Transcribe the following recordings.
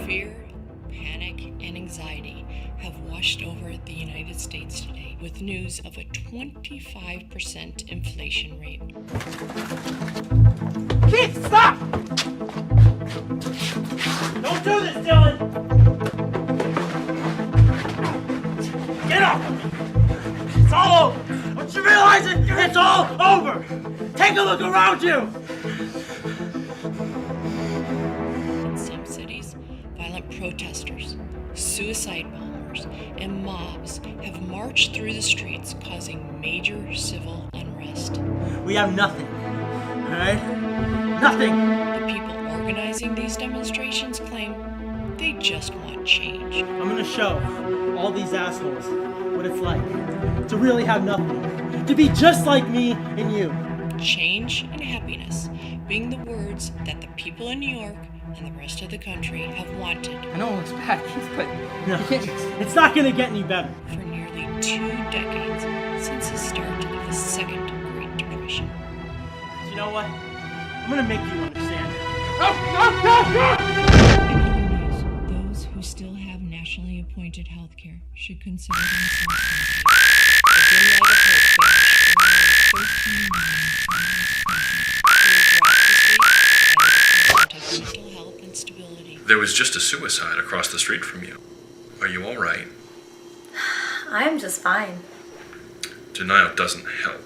Fear, panic, and anxiety have washed over the United States today with news of a 25% inflation rate. Keith, stop! Don't do this, Dylan! Get up! It's all over! Don't you realize it? It's all over! Take a look around you! In some cities, violent protesters, suicide bombers, and mobs have marched through the streets, causing major civil unrest. We have nothing, alright? Nothing! The people organizing these demonstrations claim they just want change. I'm gonna show all these assholes what it's like to really have nothing. To be just like me and you. Change and happiness being the words that the people in New York and the rest of the country have wanted I know it looks bad, Keith, but No, it's not gonna get any better. for nearly 2 decades since the start of the Second Great Depression. You know what? I'm gonna make you understand. In other news, those who still have nationally appointed health care should consider themselves lucky. The dim light of hope vanished for nearly 13 million homeless persons who were brought to sleep by the Department of Mental Health and Stability. There was just a suicide across the street from you. Are you all right? I'm just fine. Denial doesn't help.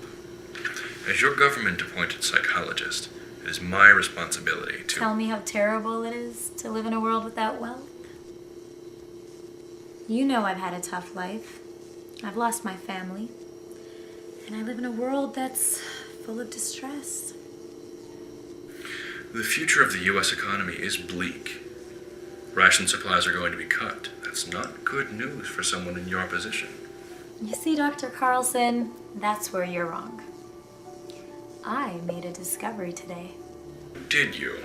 As your government-appointed psychologist, it is my responsibility to... Tell me how terrible it is to live in a world without wealth. You know I've had a tough life. I've lost my family. And I live in a world that's full of distress. The future of the U.S. economy is bleak. Ration supplies are going to be cut. That's not good news for someone in your position. You see, Dr. Carlson, that's where you're wrong. I made a discovery today. Did you?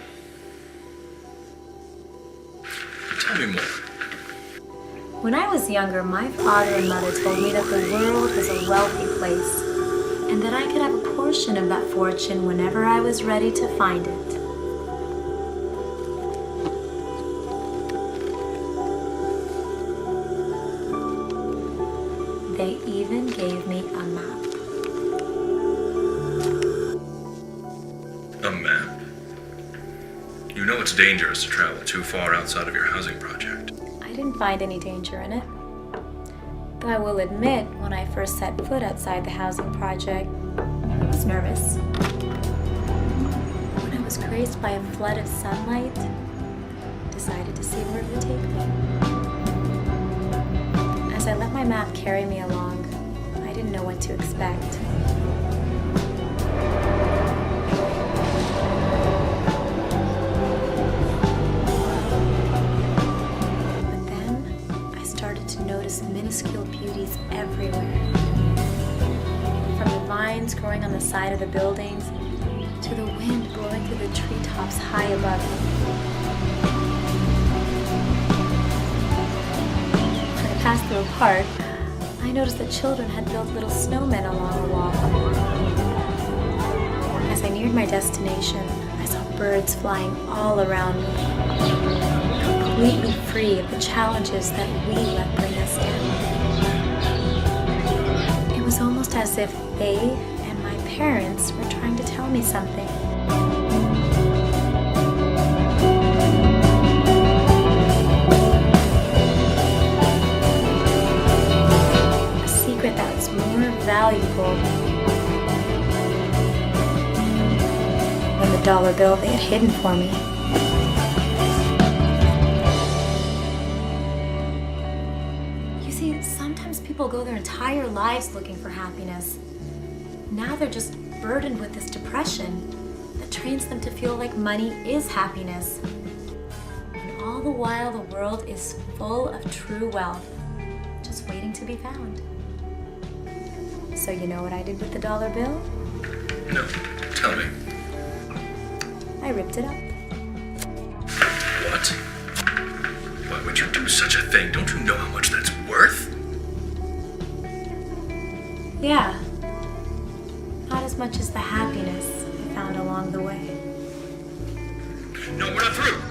Tell me more. When I was younger, my father and mother told me that the world was a wealthy place and that I could have a portion of that fortune whenever I was ready to find it. They even gave me a map. A map? You know it's dangerous to travel too far outside of your housing project. I didn't find any danger in it. Though I will admit, when I first set foot outside the housing project, I was nervous. When I was grazed by a flood of sunlight, I decided to see where it would take me. As I let my map carry me along, I didn't know what to expect. Minuscule beauties everywhere. From the vines growing on the side of the buildings to the wind blowing through the treetops high above me. When I passed through a park, I noticed that children had built little snowmen along the wall. As I neared my destination, I saw birds flying all around me, completely free of the challenges that we let bring us down. It was almost as if they and my parents were trying to tell me something. A secret that was more valuable than the dollar bill they had hidden for me. People go their entire lives looking for happiness. Now they're just burdened with this depression that trains them to feel like money is happiness. And all the while the world is full of true wealth, just waiting to be found. So you know what I did with the dollar bill? No, tell me. I ripped it up. What? Why would you do such a thing? Don't you know how much that's worth? Yeah. Not as much as the happiness I found along the way. No, we're not through.